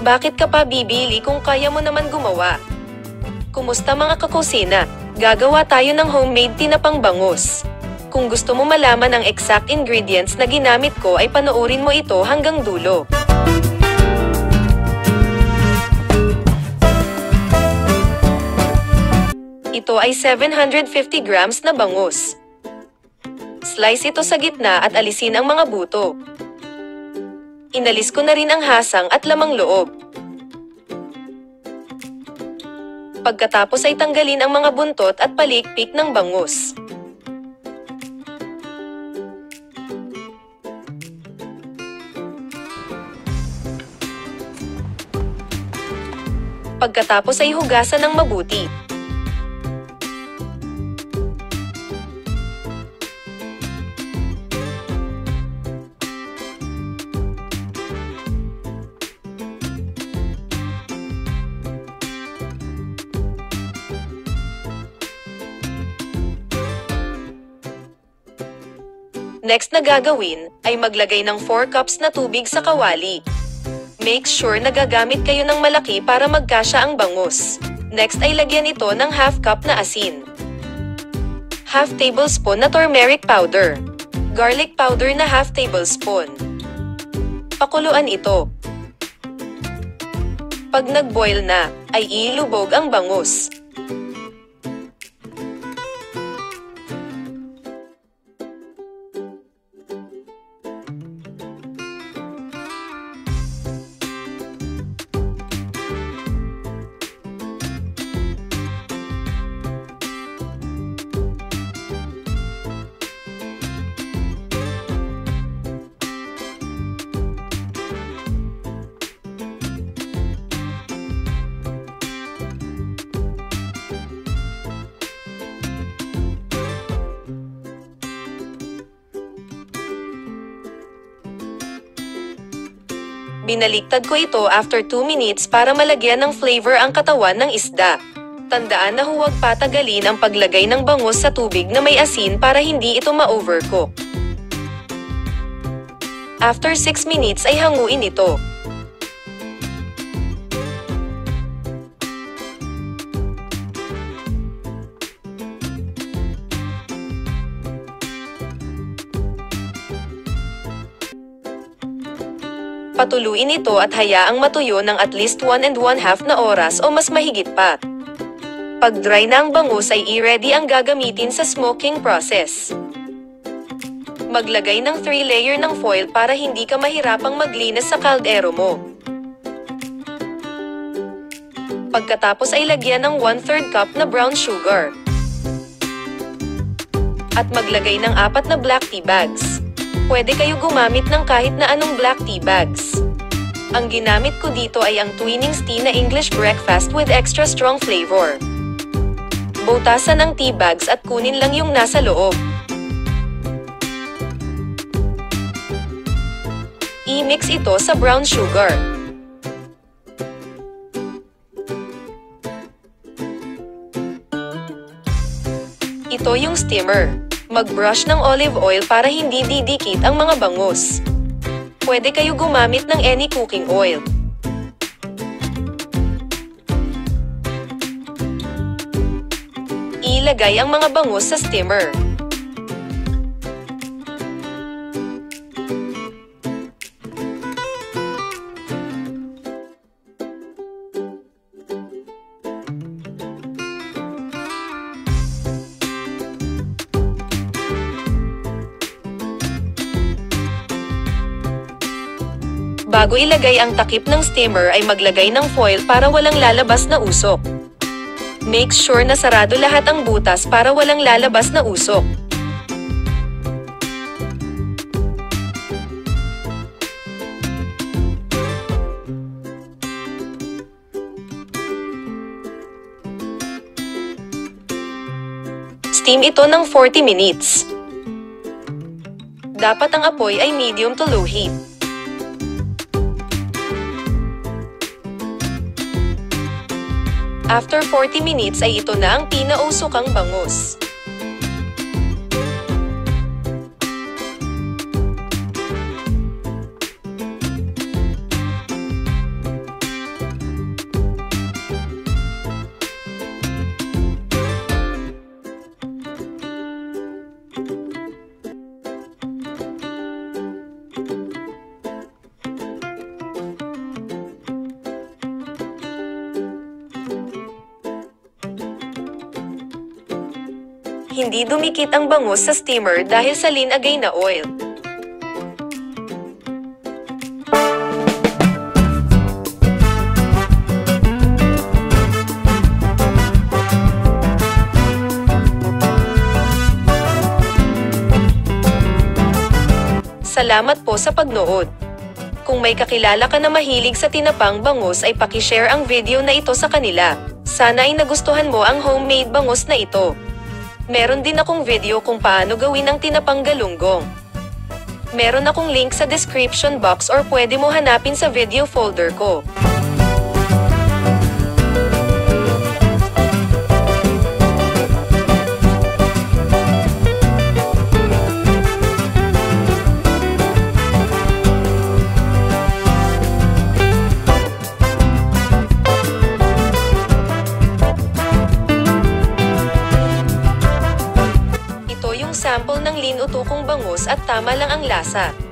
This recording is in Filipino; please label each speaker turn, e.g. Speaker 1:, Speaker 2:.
Speaker 1: bakit ka pa bibili kung kaya mo naman gumawa? Kumusta mga kakusina? Gagawa tayo ng homemade tinapang bangus. Kung gusto mo malaman ang exact ingredients na ginamit ko ay panoorin mo ito hanggang dulo. Ito ay 750 grams na bangus. Slice ito sa gitna at alisin ang mga buto. Inalis ko na rin ang hasang at lamang loob. Pagkatapos ay tanggalin ang mga buntot at palikpik ng bangus. Pagkatapos ay hugasan ng mabuti. Next na gagawin, ay maglagay ng 4 cups na tubig sa kawali. Make sure na gagamit kayo ng malaki para magkasya ang bangus. Next ay lagyan ito ng half cup na asin. Half tablespoon na turmeric powder. Garlic powder na half tablespoon. Pakuluan ito. Pag nag-boil na, ay ilubog ang bangus. Binaliktad ko ito after 2 minutes para malagyan ng flavor ang katawan ng isda. Tandaan na huwag patagalin ang paglagay ng bangus sa tubig na may asin para hindi ito ma-overcook. After 6 minutes ay hanguin ito. Patuluin ito at hayaang matuyo ng at least 1 1/2 na oras o mas mahigit pa. Pag dry na ang bangus ay i-ready ang gagamitin sa smoking process. Maglagay ng 3 layer ng foil para hindi ka mahirapang maglinis sa kaldero mo. Pagkatapos ay lagyan ng 1/3 cup na brown sugar. At maglagay ng 4 na black tea bags. Pwede kayo gumamit ng kahit na anong black tea bags. Ang ginamit ko dito ay ang Twinings tea na English breakfast with extra strong flavor. Butasan ang tea bags at kunin lang yung nasa loob. I-mix ito sa brown sugar. Ito yung steamer. Mag-brush ng olive oil para hindi didikit ang mga bangus. Pwede kayo gumamit ng any cooking oil. Ilagay ang mga bangus sa steamer. Bago ilagay ang takip ng steamer ay maglagay ng foil para walang lalabas na usok. Make sure na sarado lahat ang butas para walang lalabas na usok. Steam ito ng 40 minutes. Dapat ang apoy ay medium to low heat. After 40 minutes ay ito na ang pinausokang bangus. hindi dumikit ang bangus sa steamer dahil sa linagay na oil. Salamat po sa pagnood. Kung may kakilala ka na mahilig sa tinapang bangus ay paki-share ang video na ito sa kanila. Sana ay nagustuhan mo ang homemade bangus na ito. Meron din akong video kung paano gawin ang tinapang galunggong. Meron akong link sa description box or pwede mo hanapin sa video folder ko. Sample ng linuto kong bangus at tama lang ang lasa.